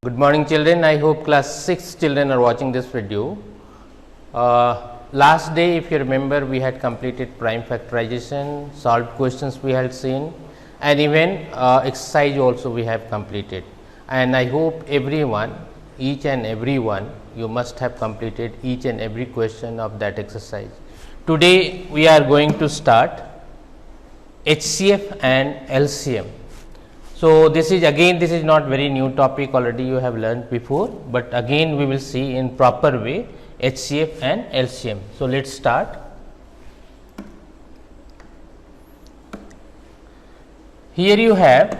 Good morning children, I hope class 6 children are watching this video. Last day if you remember we had completed prime factorization, solved questions we had seen and even exercise also we have completed, and I hope everyone, each and every one, you must have completed each and every question of that exercise. Today we are going to start HCF and LCM. So, this is not very new topic, already you have learned before, but again we will see in proper way HCF and LCM. So, let us start. Here you have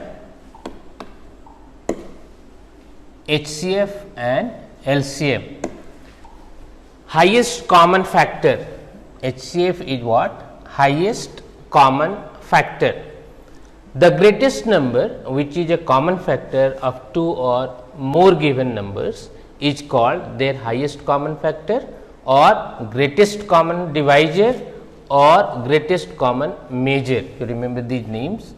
HCF and LCM. Highest common factor, HCF is what? Highest common factor. The greatest number, which is a common factor of two or more given numbers, is called their highest common factor or greatest common divisor or greatest common measure. You remember these names,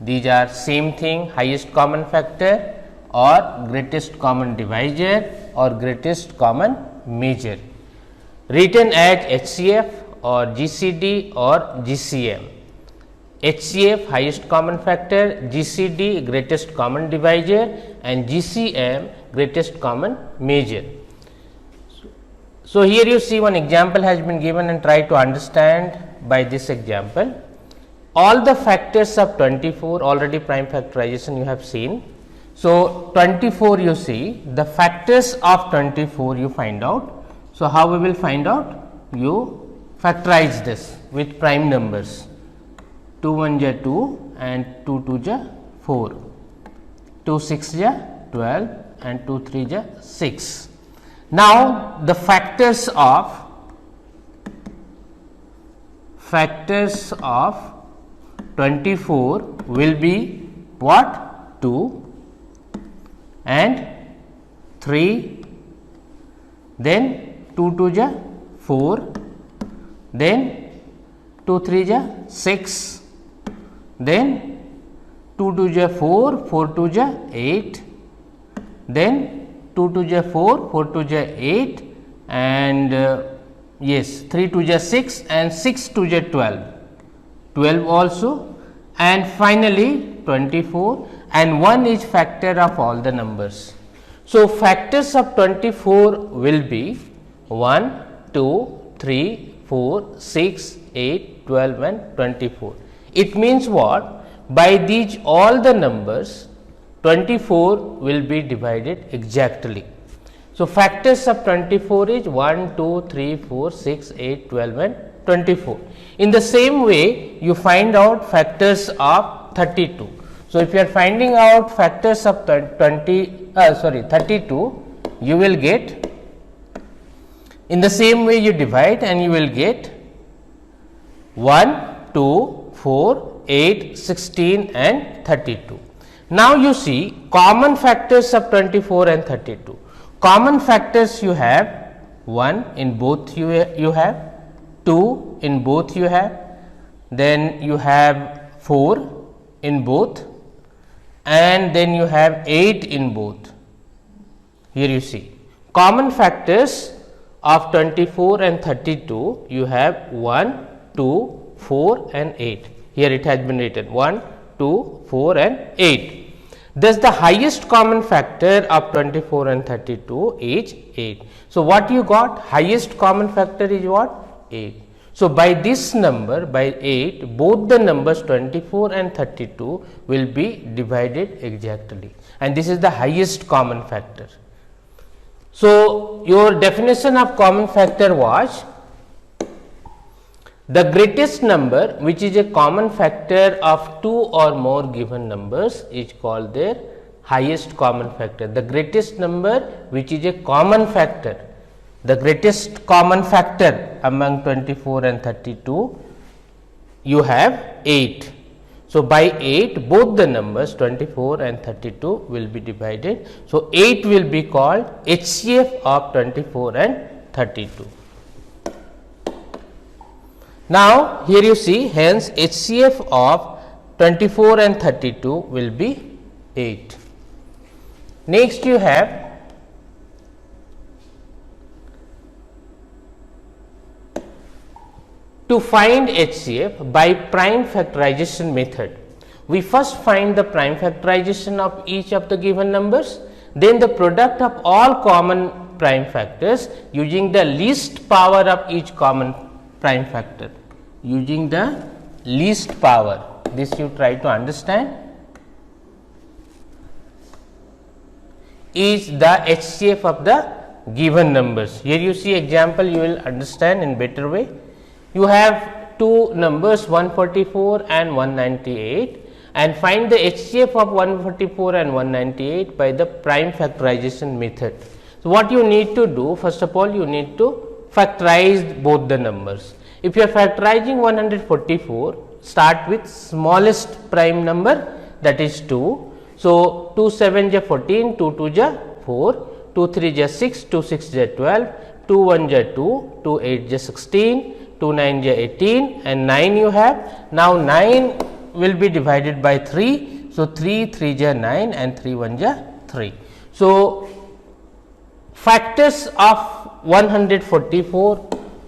these are same thing, highest common factor or greatest common divisor or greatest common measure, written as HCF or GCD or GCM. HCF highest common factor, GCD greatest common divisor and GCM greatest common measure. So, here you see one example has been given and try to understand by this example. All the factors of 24, already prime factorization you have seen. So, 24 you see, the factors of 24 you find out. So, how we will find out? You factorize this with prime numbers. 2 1 ja 2 and 2 2 ja 4, 2 6 ja 12 and 2 3 ja 6. Now, the factors of 24 will be what? 2 and 3, then 2 2 ja 4, then 2 3 ja 6. Then 2 2 ja 4, 4 2 ja 8, then 2 2 ja 4, 4 2 ja 8 and yes 3 2 ja 6 and 6 2 ja 12, 12 also, and finally 24, and 1 is factor of all the numbers. So, factors of 24 will be 1, 2, 3, 4, 6, 8, 12 and 24. It means what? By these all the numbers 24 will be divided exactly. So, factors of 24 is 1, 2, 3, 4, 6, 8, 12 and 24. In the same way you find out factors of 32. So, if you are finding out factors of 32, you will get, in the same way you divide and you will get 1, 2, 4, 8, 16 and 32. Now, you see common factors of 24 and 32. Common factors you have 1 in both you have, 2 in both you have, then you have 4 in both, and then you have 8 in both. Here you see common factors of 24 and 32, you have 1, 2, 4 and 8. Here it has been written 1, 2, 4 and 8. Thus, the highest common factor of 24 and 32 is 8. So, what you got? Highest common factor is what? 8. So, by this number, by 8, both the numbers 24 and 32 will be divided exactly, and this is the highest common factor. So, your definition of common factor was the greatest number which is a common factor of two or more given numbers is called their highest common factor. The greatest number which is a common factor, the greatest common factor among 24 and 32, you have 8. So, by 8 both the numbers 24 and 32 will be divided. So, 8 will be called HCF of 24 and 32. Now, here you see, hence HCF of 24 and 32 will be 8. Next you have to find HCF by prime factorization method. We first find the prime factorization of each of the given numbers, then the product of all common prime factors using the least power of each common prime factor. Using the least power, this you try to understand, is the HCF of the given numbers. Here you see example, you will understand in better way. You have two numbers 144 and 198 and find the HCF of 144 and 198 by the prime factorization method. So, what you need to do, first of all you need to factorize both the numbers. If you are factorizing 144, start with smallest prime number, that is 2. So, 2 7 ja 14, 2 2 ja 4, 2 3 ja 6, 2 6 ja 12, 2 1 ja 2, 2 8 ja 16, 2 9 ja 18 and 9 you have. Now, 9 will be divided by 3. So, 3 3 ja 9 and 3 1 ja 3. So, factors of 144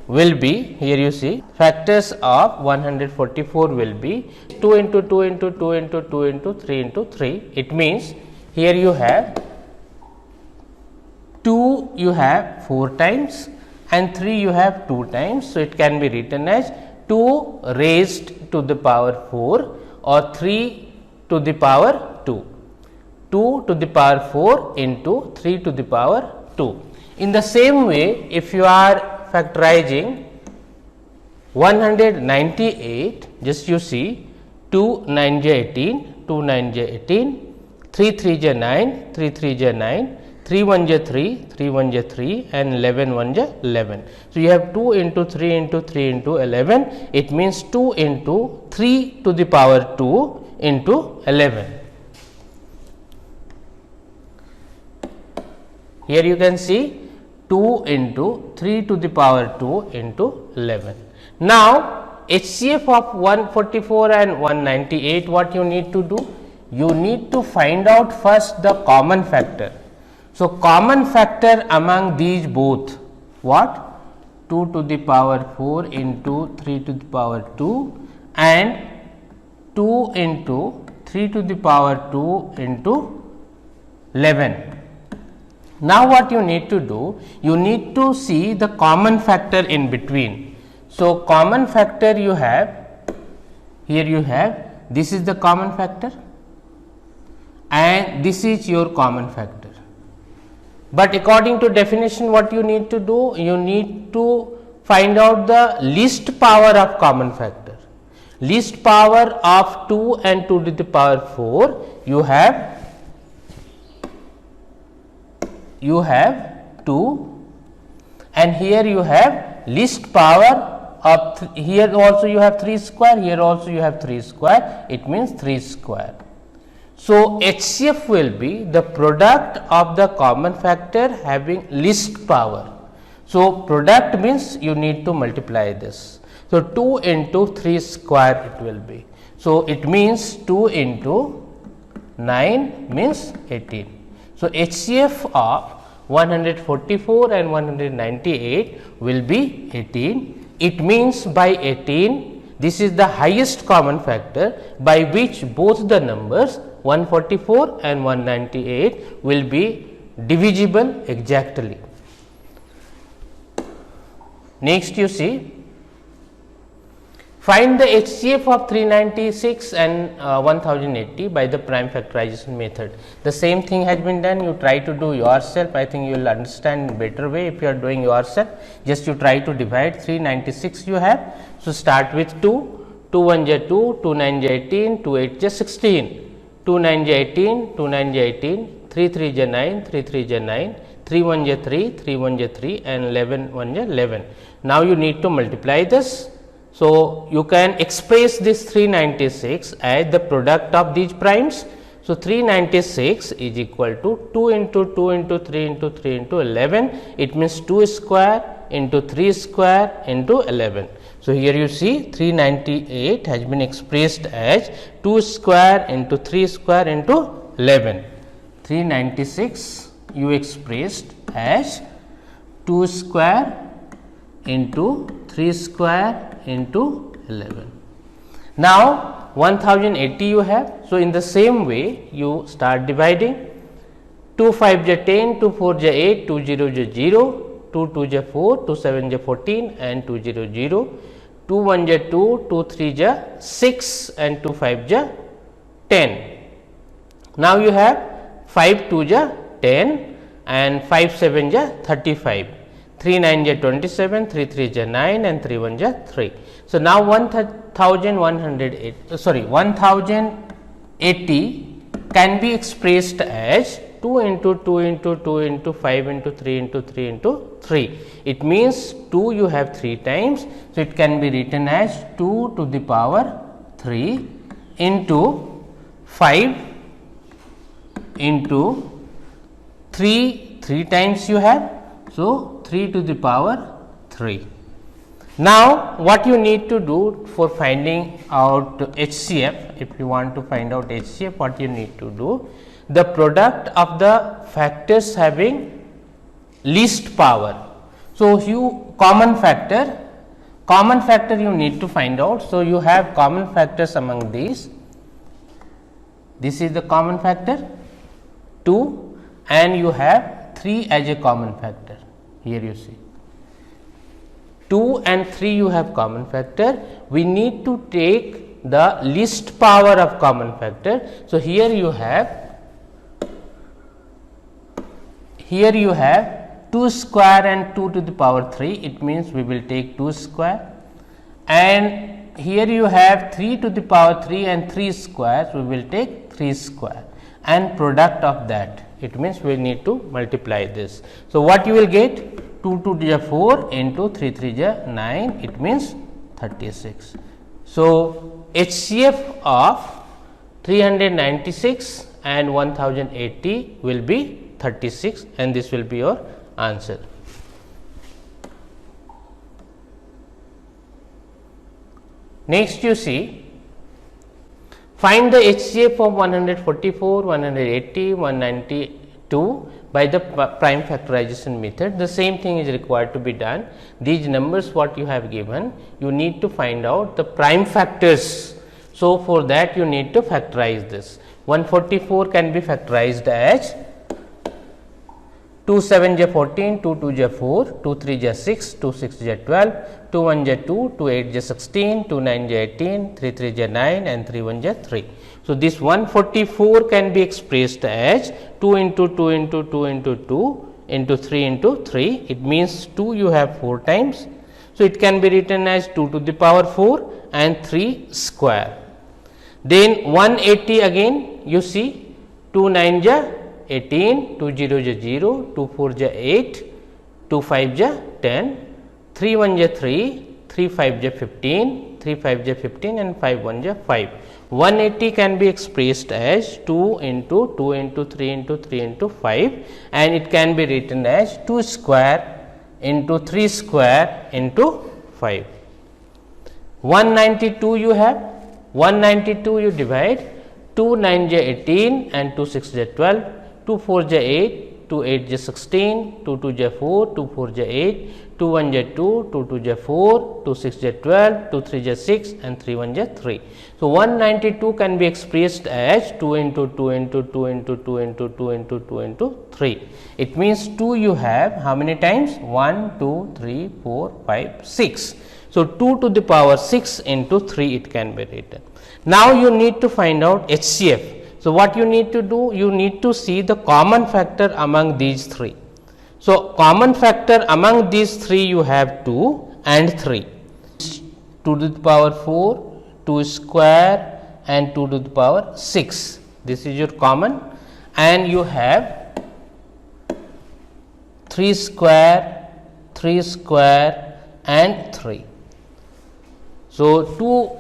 will be, here you see, factors of 144 will be 2 into 2 into 2 into 2 into 3 into 3. It means here you have 2 you have 4 times and 3 you have 2 times. So, it can be written as 2 raised to the power 4 or 3 to the power 2. 2 to the power 4 into 3 to the power 2. In the same way, if you are factorizing 198, just you see 2 9 ja 18, 2 9 ja 18, 3 3 ja 9, 3 3 ja 9, 3 1 ja 3, 3 1 ja 3 and 11 1 ja 11. So, you have 2 into 3 into 3 into 11, it means 2 into 3 to the power 2 into 11. Here you can see 2 into 3 to the power 2 into 11. Now, HCF of 144 and 198, what you need to do? You need to find out first the common factor. So, common factor among these both, what? 2 to the power 4 into 3 to the power 2 and 2 into 3 to the power 2 into 11. Now, what you need to do? You need to see the common factor in between. So, common factor you have, here you have, this is the common factor and this is your common factor. But according to definition, what you need to do? You need to find out the least power of common factor. Least power of 2 and 2 to the power 4, you have 2 and here you have least power of here also you have 3 square, here also you have 3 square, it means 3 square. So, HCF will be the product of the common factor having least power. So, product means you need to multiply this. So, 2 into 3 square it will be. So, it means 2 into 9 means 18. So, HCF of 144 and 198 will be 18. It means by 18, this is the highest common factor by which both the numbers 144 and 198 will be divisible exactly. Next you see, find the HCF of 396 and 1080 by the prime factorization method. The same thing has been done, you try to do yourself. I think you will understand in better way if you are doing yourself. Just you try to divide 396 you have. So, start with 2, 2 1 ja 2, 2 9 ja 18, 2 8 ja 16, 2 9 ja 18, 2 9 ja 18, 3 3 ja 9, 3 3 ja 9, 3 1 ja 3, 3 1 ja 3 and 11 1 ja 11. Now, you need to multiply this. So, you can express this 396 as the product of these primes. So, 396 is equal to 2 into 2 into 3 into 3 into 11. It means 2 square into 3 square into 11. So, here you see 398 has been expressed as 2 square into 3 square into 11. 396 you expressed as 2 square into 3 square into 11. Now 1080 you have. So, in the same way you start dividing. 2 5 ja 10, 2 4 ja 8, 2 0 ja 0, 2 2 ja 4, 2 7 ja 14 and 2 0 0, 2 1 ja 2, 2 3 ja 6 and 2 5 ja 10. Now, you have 5 2 ja 10 and 5 7 ja 35, 3 9 ja 27, 3 3 ja 9 and 3 1 ja 3. So, now 1080 can be expressed as 2 into 2 into 2 into 5 into 3 into 3 into 3. It means 2 you have 3 times. So, it can be written as 2 to the power 3 into 5 into 3 times you have. So, 3 to the power 3. Now, what you need to do for finding out HCF, if you want to find out HCF, what you need to do? The product of the factors having least power. So, you common factor you need to find out. So, you have common factors among these. This is the common factor 2 and you have 3 as a common factor. Here you see 2 and 3 you have common factor. We need to take the least power of common factor. So, here you have 2 square and 2 to the power 3, it means we will take 2 square, and here you have 3 to the power 3 and 3 squares, we will take 3 square, and product of that, it means we need to multiply this. So, what you will get? 2 2 is 4 into 3 3 is 9, it means 36. So, HCF of 396 and 1080 will be 36 and this will be your answer. Next you see, find the HCF of 144, 180, 192 by the prime factorization method. The same thing is required to be done. These numbers what you have given, you need to find out the prime factors. So, for that you need to factorize this. 144 can be factorized as 2 7 ja 14, 2 2 ja 4, 2 3 ja 6, 2 6 ja 12, 2 1 ja 2, 2 8 ja 16, 2 9 ja 18, 3 3 ja 9 and 3 1 ja 3. So, this 144 can be expressed as 2 into 2 into 2 into 2 into 3 into 3. It means 2 you have 4 times. So, it can be written as 2 to the power 4 and 3 square. Then 180 again you see 2 9 ja 18, 2 0 ja 0, 2 4 ja 8, 2 5 ja 10, 3 1 ja 3, 3 5 ja 15, 3 5 ja 15 and 5 1 ja 5. 180 can be expressed as 2 into 2 into 3 into 3 into 5 and it can be written as 2 square into 3 square into 5. 192 you have, 192 you divide, 2 9 ja 18 and 2 6 ja 12, 2 4 ja 8, 2 8 ja 16, 2 2 ja 4, 2 4 ja 8, 2 1 ja 2, 2 2 ja 4, 2 6 ja 12, 2 3 ja 6 and 3 1 ja 3. So, 192 can be expressed as 2 into 2 into 2 into 2 into 2 into 2 into 3. It means 2 you have how many times? 1, 2, 3, 4, 5, 6. So, 2 to the power 6 into 3 it can be written. Now, you need to find out HCF. So, what you need to do? You need to see the common factor among these 3. So, common factor among these 3 you have 2 and 3. 2 to the power 4, 2 square and 2 to the power 6. This is your common, and you have 3 square, 3 square and 3. So, 2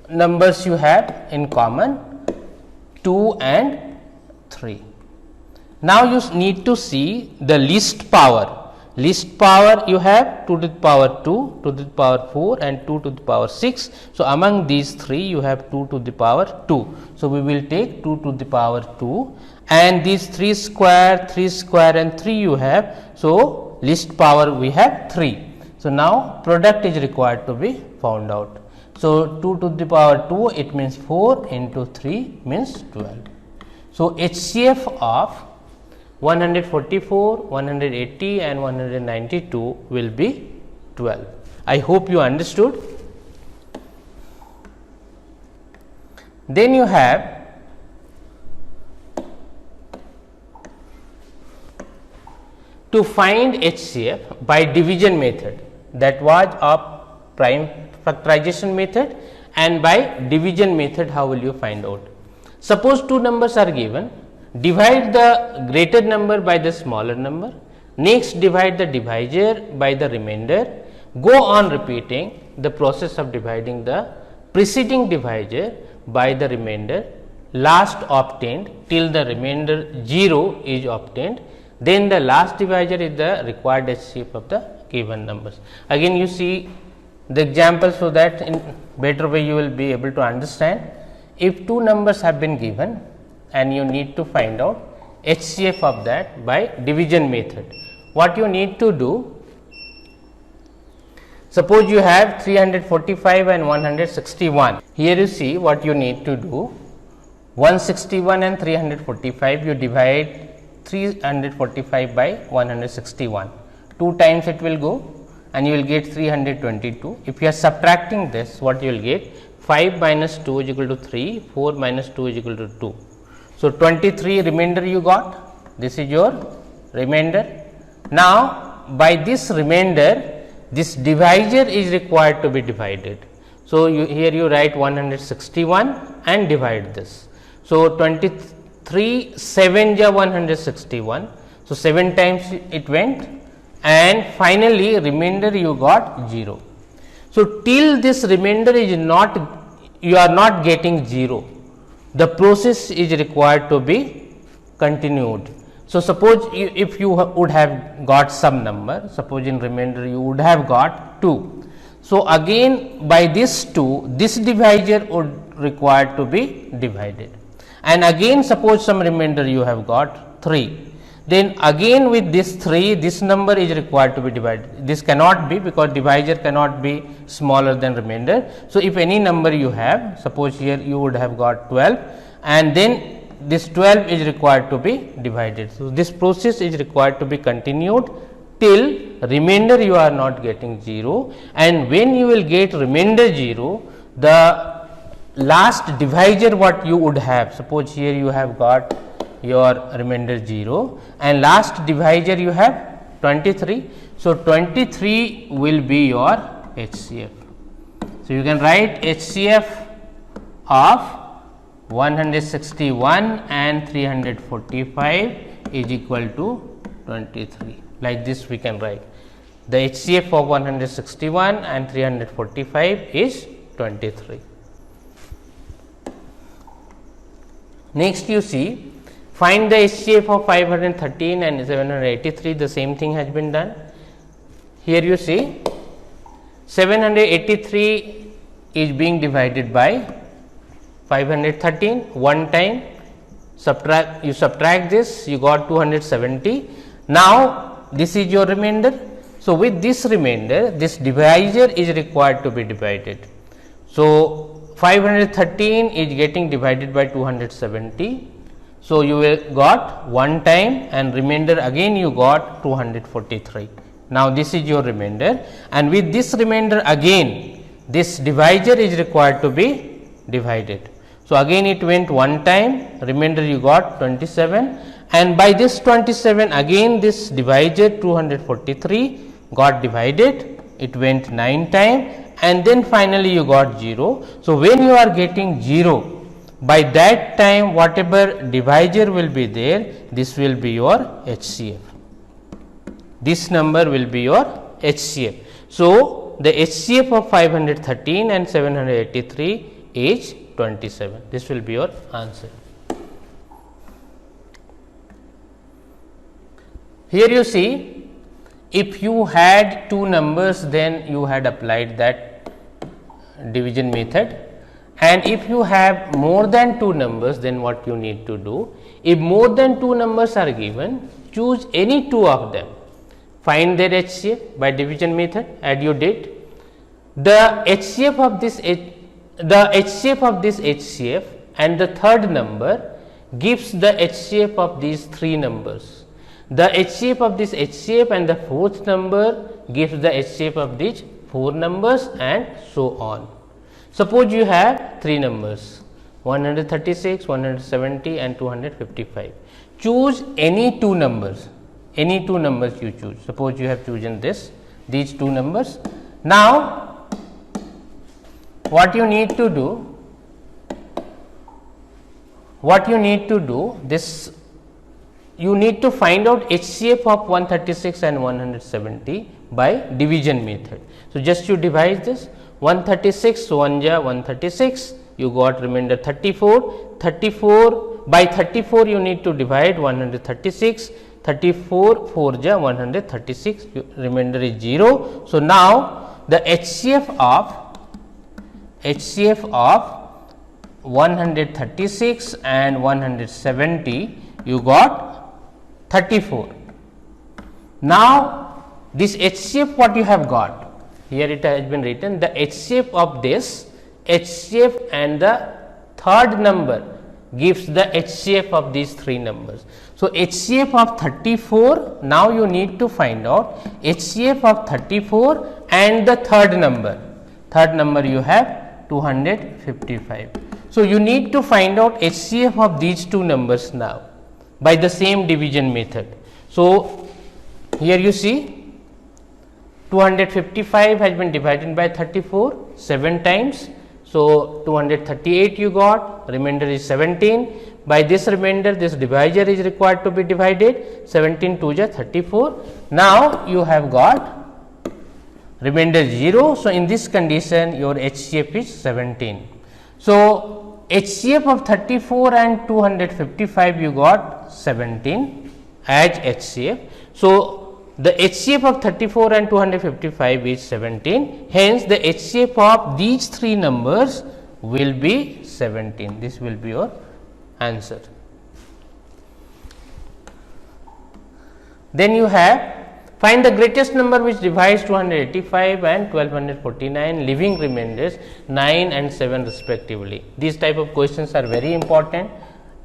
numbers you have in common, 2 and 3. Now, you need to see the least power. Least power you have 2 to the power 2, 2 to the power 4 and 2 to the power 6. So, among these 3 you have 2 to the power 2. So, we will take 2 to the power 2 and these 3 square and 3 you have. So, least power we have 3. So, now product is required to be found out. So, 2 to the power 2, it means 4 into 3 means 12. So, HCF of 144, 180 and 192 will be 12. I hope you understood. Then you have to find HCF by division method, that was of prime factorization method, and by division method how will you find out. Suppose two numbers are given, divide the greater number by the smaller number, next divide the divisor by the remainder, go on repeating the process of dividing the preceding divisor by the remainder, last obtained till the remainder 0 is obtained, then the last divisor is the required HCF of the given numbers. Again you see the example, so that in better way you will be able to understand. If two numbers have been given and you need to find out HCF of that by division method, what you need to do, suppose you have 345 and 161. Here you see what you need to do, 161 and 345, you divide 345 by 161, 2 times it will go and you will get 322. If you are subtracting this, what you will get, 5 minus 2 is equal to 3, 4 minus 2 is equal to 2. So, 23 remainder you got, this is your remainder. Now, by this remainder, this divisor is required to be divided. So, here you write 161 and divide this. So, 23 7 ja 161. So, 7 times it went, and finally, remainder you got 0. So, till this remainder is not, you are not getting 0, the process is required to be continued. So, suppose if you would have got some number, suppose in remainder you would have got 2. So, again by this 2, this divisor would required to be divided, and again suppose some remainder you have got 3. Then again with this 3, this number is required to be divided. This cannot be, because divisor cannot be smaller than remainder. So, if any number you have, suppose here you would have got 12, and then this 12 is required to be divided. So, this process is required to be continued till remainder you are not getting 0, and when you will get remainder 0, the last divisor what you would have, suppose here you have got your remainder 0 and last divisor you have 23. So, 23 will be your HCF. So, you can write HCF of 161 and 345 is equal to 23. Like this we can write, the HCF of 161 and 345 is 23. Next you see, find the HCF of 513 and 783, the same thing has been done. Here you see 783 is being divided by 513, one time you subtract this, you got 270. Now, this is your remainder. So, with this remainder, this divisor is required to be divided. So, 513 is getting divided by 270. So, you will got one time, and remainder again you got 243. Now, this is your remainder, and with this remainder again this divisor is required to be divided. So, again it went one time, remainder you got 27, and by this 27 again this divisor 243 got divided, it went 9 time, and then finally you got 0. So, when you are getting 0, by that time whatever divisor will be there, this will be your HCF. This number will be your HCF. So, the HCF of 513 and 783 is 27. This will be your answer. Here you see, if you had two numbers, then you had applied that division method, And if you have more than 2 numbers, then what you need to do? If more than 2 numbers are given, choose any 2 of them. Find their HCF by division method as you did. The HCF of this HCF and the third number gives the HCF of these 3 numbers. The HCF of this HCF and the fourth number gives the HCF of these 4 numbers, and so on. Suppose you have 3 numbers 136, 170 and 255. Choose any 2 numbers, you choose. Suppose you have chosen these 2 numbers. Now, what you need to do, you need to find out HCF of 136 and 170 by division method. So, just you divide this 136, 1 ja 136, you got remainder 34, 34 by 34 you need to divide 136, 34 4 ja 136, remainder is 0. So, now the HCF of 136 and 170 you got 34. Now, this HCF what you have got, here it has been written the HCF of this HCF and the third number gives the HCF of these 3 numbers. So, HCF of 34, now you need to find out HCF of 34 and the third number you have 255. So, you need to find out HCF of these 2 numbers now by the same division method. So, here you see 255 has been divided by 34 7 times. So, 238 you got, remainder is 17. By this remainder, this divisor is required to be divided, 17 2 ja 34. Now, you have got remainder 0. So, in this condition your HCF is 17. So, HCF of 34 and 255 you got 17 as HCF. So, the HCF of 34 and 255 is 17, hence the HCF of these 3 numbers will be 17. This will be your answer. Then you have find the greatest number which divides 285 and 1249, leaving remainders 9 and 7 respectively. These type of questions are very important,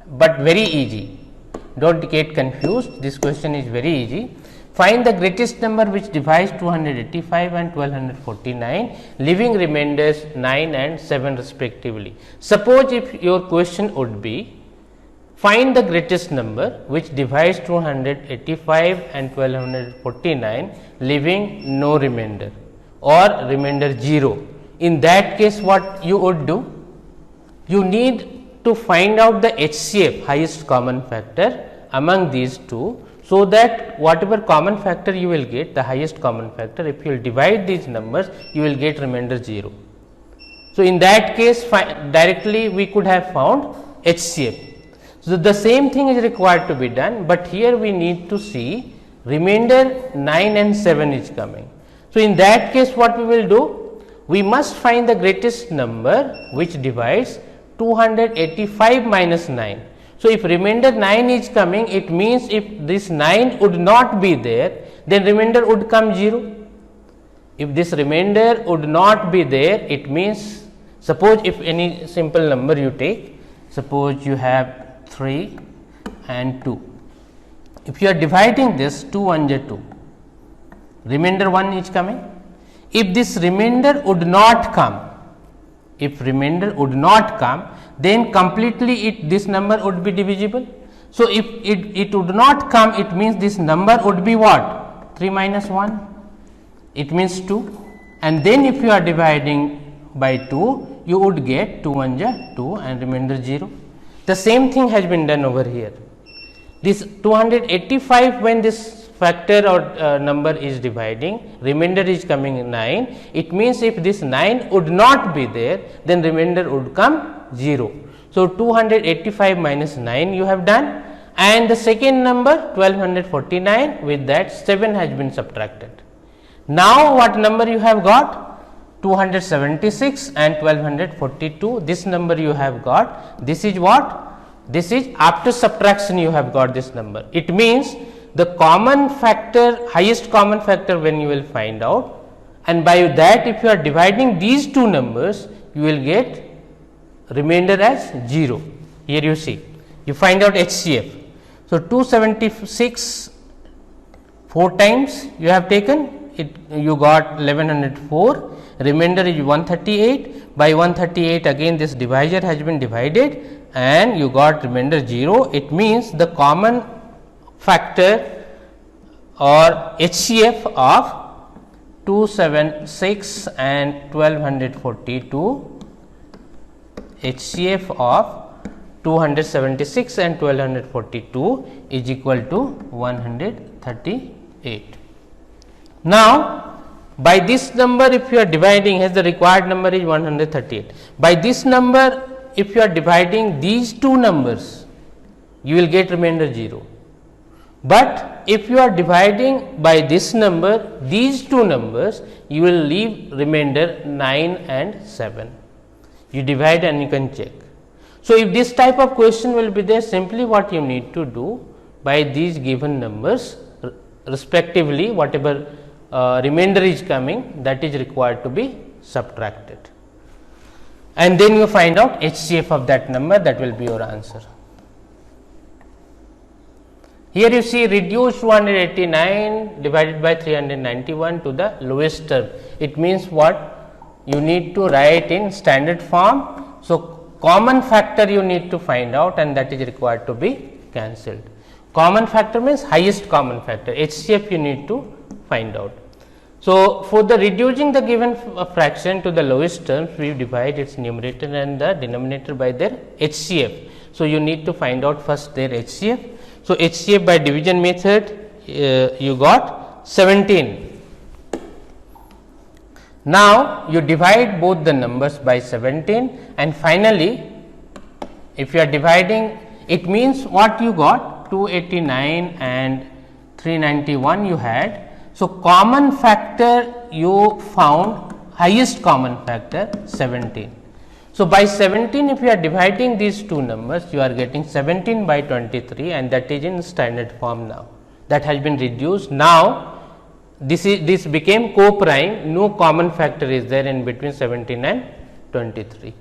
but very easy. Do not get confused, this question is very easy. Find the greatest number which divides 285 and 1249, leaving remainders 9 and 7 respectively. Suppose if your question would be find the greatest number which divides 285 and 1249, leaving no remainder or remainder 0. In that case, what you would do? You need to find out the HCF, highest common factor, among these 2. So, that whatever common factor you will get, the highest common factor, if you will divide these numbers, you will get remainder 0. So, in that case directly we could have found HCF. So, the same thing is required to be done, but here we need to see remainder 9 and 7 is coming. So, in that case what we will do? We must find the greatest number which divides 285 minus 9. So, if remainder 9 is coming, it means if this 9 would not be there, then remainder would come 0. If this remainder would not be there, it means suppose if any simple number you take, suppose you have 3 and 2. If you are dividing this 2 1 ja 2, remainder 1 is coming. If this remainder would not come, then completely this number would be divisible. So, if it would not come, it means this number would be what? 3 minus 1, it means 2, and then if you are dividing by 2, you would get 2 1 ja 2 and remainder 0. The same thing has been done over here. This 285, when this factor or number is dividing, remainder is coming 9, it means if this 9 would not be there, then remainder would come 0. So, 285 minus 9 you have done, and the second number 1249, with that 7 has been subtracted. Now, what number you have got? 276 and 1242. This number you have got. This is what? This is after subtraction you have got this number. It means the common factor, highest common factor when you will find out, and by that if you are dividing these two numbers, you will get remainder as 0. Here you see, you find out HCF. So, 276 4 times you have taken it, you got 1104, remainder is 138. By 138 again this divisor has been divided and you got remainder 0. It means the common factor or HCF of 276 and 1242, HCF of 276 and 1242 is equal to 138. Now, by this number if you are dividing, as the required number is 138, by this number if you are dividing these two numbers, you will get remainder 0. But if you are dividing by this number these two numbers, you will leave remainder 9 and 7. You divide and you can check. So, if this type of question will be there, simply what you need to do, by these given numbers respectively, whatever remainder is coming, that is required to be subtracted, and then you find out HCF of that number, that will be your answer. Here you see reduce 289 divided by 391 to the lowest term. It means what? You need to write in standard form. So, common factor you need to find out, and that is required to be cancelled. Common factor means highest common factor, HCF you need to find out. So, for the reducing the given fraction to the lowest terms, we divide its numerator and the denominator by their HCF. So, you need to find out first their HCF. So, HCF by division method you got 17. Now, you divide both the numbers by 17, and finally, if you are dividing, it means what you got 289 and 391 you had. So, common factor you found, highest common factor 17. So, by 17 if you are dividing these two numbers, you are getting 17 by 23, and that is in standard form now, that has been reduced. Now, this became co-prime, no common factor is there in between 17 and 23.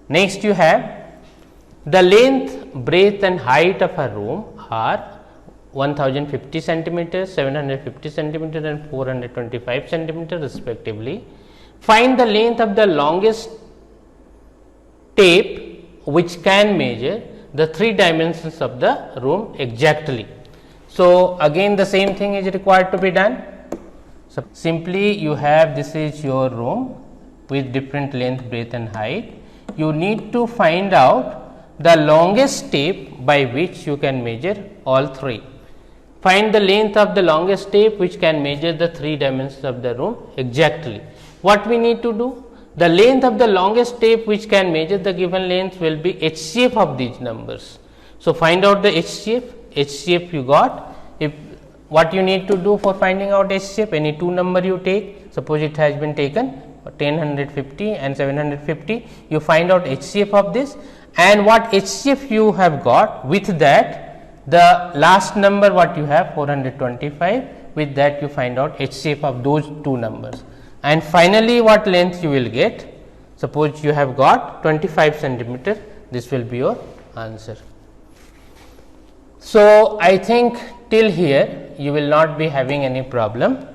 Next you have the length, breadth and height of a room are 1050 centimeters, 750 centimeters and 425 centimeters respectively. Find the length of the longest tape which can measure the 3 dimensions of the room exactly. So, again the same thing is required to be done. So, simply you have, this is your room with different length, breadth and height. You need to find out the longest tape by which you can measure all 3. Find the length of the longest tape which can measure the 3 dimensions of the room exactly. What we need to do? The length of the longest tape which can measure the given length will be HCF of these numbers. So, find out the HCF. HCF you got. If what you need to do for finding out HCF, any two number you take, suppose it has been taken 1050 and 750, you find out HCF of this, and what HCF you have got, with that the last number what you have 425, with that you find out HCF of those two numbers, and finally what length you will get. Suppose you have got 25 centimeter, this will be your answer. So, I think till here you will not be having any problem,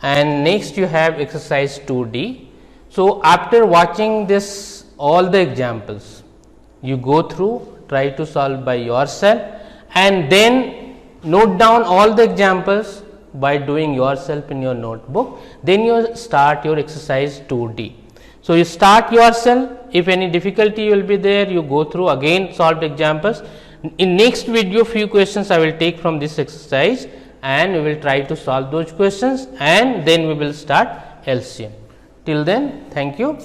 and next you have exercise 2D. So, after watching this all the examples, you go through, try to solve by yourself, and then note down all the examples by doing yourself in your notebook. Then you start your exercise 2D. So, you start yourself, if any difficulty will be there, you go through again solved examples. In next video, few questions I will take from this exercise, and we will try to solve those questions, and then we will start LCM. Till then, thank you.